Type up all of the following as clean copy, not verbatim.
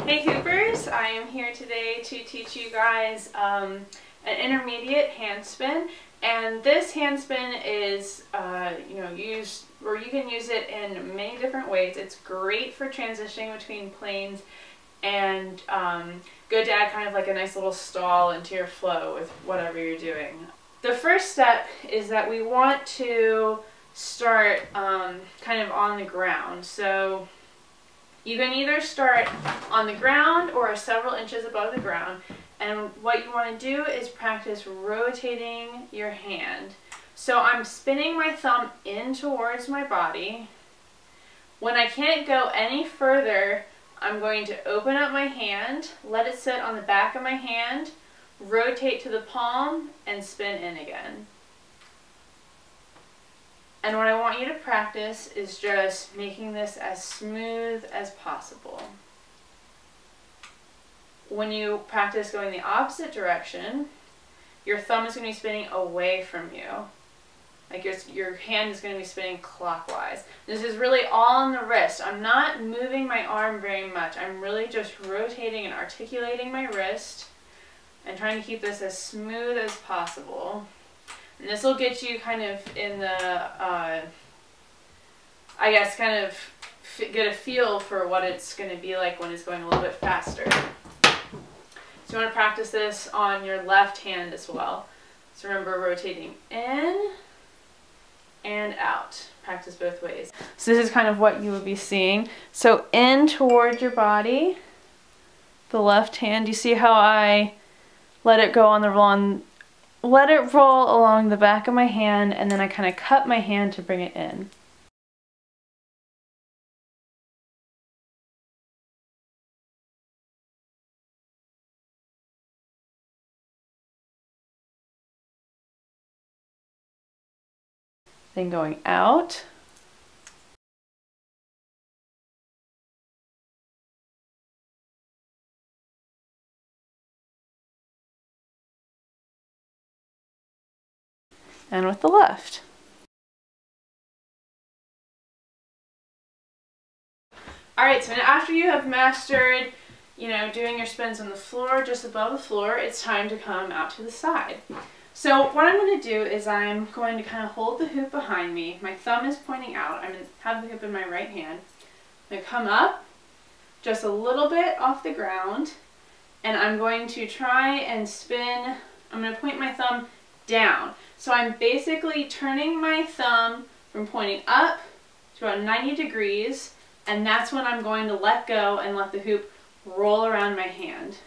Hey Hoopers, I am here today to teach you guys an intermediate handspin, and this handspin is used, or you can use it in many different ways. It's great for transitioning between planes and good to add kind of like a nice little stall into your flow with whatever you're doing. The first step is that we want to start kind of on the ground. So you can either start on the ground or several inches above the ground, and what you want to do is practice rotating your hand. So I'm spinning my thumb in towards my body. When I can't go any further, I'm going to open up my hand, let it sit on the back of my hand, rotate to the palm, and spin in again. And what I want you to practice is just making this as smooth as possible. When you practice going the opposite direction, your thumb is going to be spinning away from you. Like your hand is going to be spinning clockwise. This is really all on the wrist. I'm not moving my arm very much. I'm really just rotating and articulating my wrist and trying to keep this as smooth as possible. And this will get you kind of in the, I guess, kind of get a feel for what it's going to be like when it's going a little bit faster. So you want to practice this on your left hand as well. So remember, rotating in and out. Practice both ways. So this is kind of what you would be seeing. So in towards your body, the left hand. You see how I let it go on the lawn? Let it roll along the back of my hand, and then I kind of cut my hand to bring it in. Then going out. And with the left. Alright, so after you have mastered, doing your spins on the floor, just above the floor, it's time to come out to the side. So what I'm going to do is I'm going to kind of hold the hoop behind me. My thumb is pointing out. I'm going to have the hoop in my right hand. I'm going to come up just a little bit off the ground, and I'm going to try and spin. I'm going to point my thumb down. So I'm basically turning my thumb from pointing up to about 90 degrees, and that's when I'm going to let go and let the hoop roll around my hand.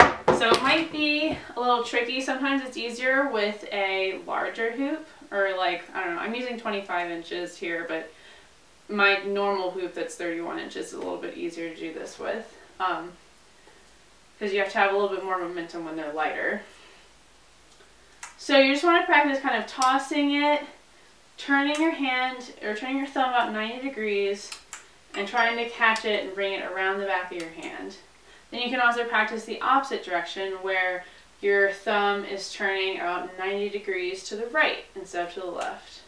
So it might be a little tricky. Sometimes it's easier with a larger hoop, or like, I don't know, I'm using 25 inches here, but my normal hoop that's 31 inches is a little bit easier to do this with, because you have to have a little bit more momentum when they're lighter. So you just want to practice kind of tossing it, turning your hand, or turning your thumb about 90 degrees, and trying to catch it and bring it around the back of your hand. Then you can also practice the opposite direction, where your thumb is turning about 90 degrees to the right instead of to the left.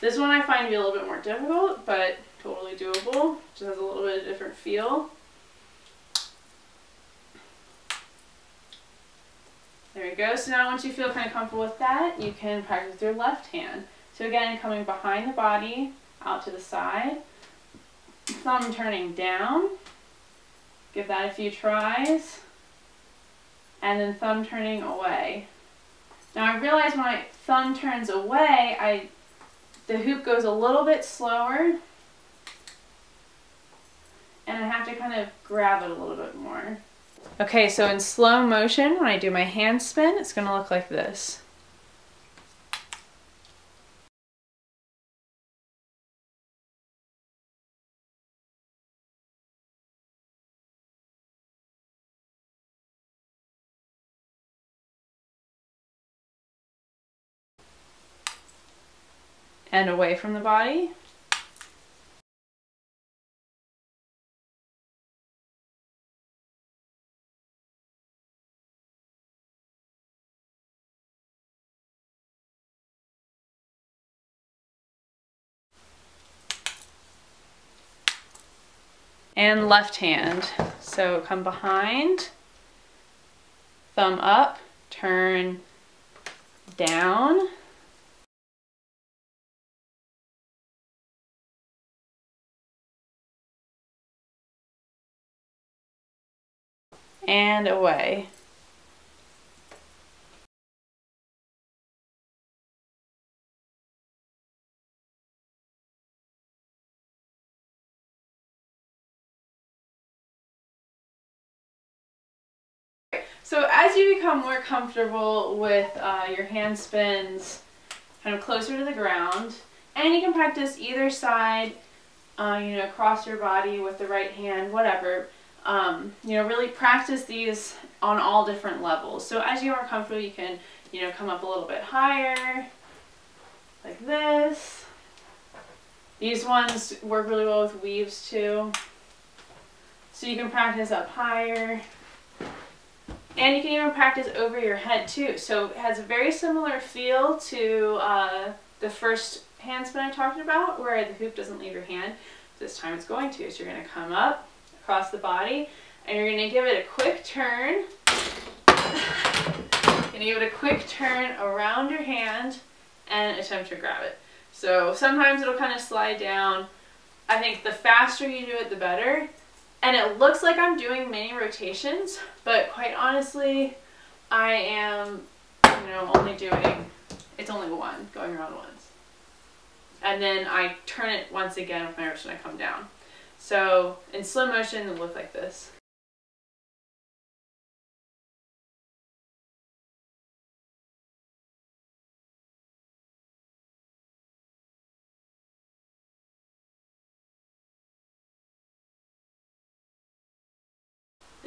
This one I find to be a little bit more difficult, but totally doable. Just has a little bit of a different feel. There we go. So now once you feel kind of comfortable with that, you can practice with your left hand. So again, coming behind the body, out to the side, thumb turning down, give that a few tries, and then thumb turning away. Now I realize when my thumb turns away, the hoop goes a little bit slower, and I have to kind of grab it a little bit more. Okay, so in slow motion, when I do my hand spin, it's going to look like this. And away from the body. and left hand. So come behind, thumb up, turn down, and away. So as you become more comfortable with your hand spins kind of closer to the ground, and you can practice either side, you know, across your body with the right hand, whatever, you know, really practice these on all different levels. So as you are comfortable, you can, you know, come up a little bit higher, like this. These ones work really well with weaves too. So you can practice up higher. And you can even practice over your head too. So it has a very similar feel to the first hand spin I talked about, where the hoop doesn't leave your hand. This time it's going to. So you're going to come up across the body, and you're going to give it a quick turn. You're going to give it a quick turn around your hand and attempt to grab it. So sometimes it'll kind of slide down. I think the faster you do it, the better. And it looks like I'm doing many rotations, but quite honestly, I am, you know, only doing, it's only one, going around once. And then I turn it once again with my wrist when I come down. So in slow motion, it'll look like this.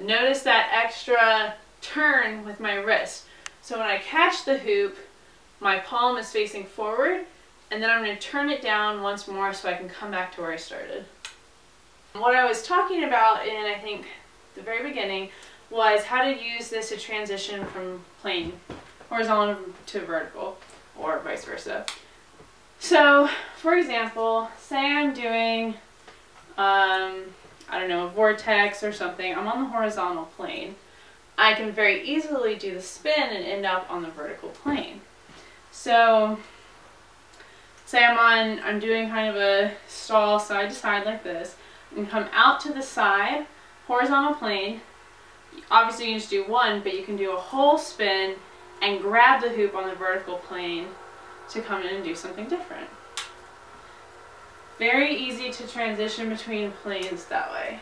Notice that extra turn with my wrist. So when I catch the hoop, my palm is facing forward, and then I'm going to turn it down once more so I can come back to where I started. What I was talking about in, I think, the very beginning was how to use this to transition from plane horizontal to vertical, or vice versa. So, for example, say I'm doing I don't know, a vortex or something. I'm on the horizontal plane. I can very easily do the spin and end up on the vertical plane. So, say I'm doing kind of a stall side to side like this, and come out to the side, horizontal plane. Obviously you can just do one, but you can do a whole spin and grab the hoop on the vertical plane to come in and do something different. Very easy to transition between planes that way,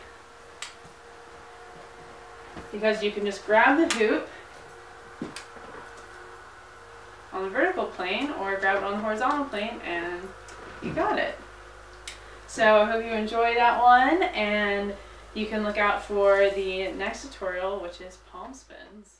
because you can just grab the hoop on the vertical plane or grab it on the horizontal plane and you got it. So I hope you enjoy that one, and you can look out for the next tutorial, which is palm spins.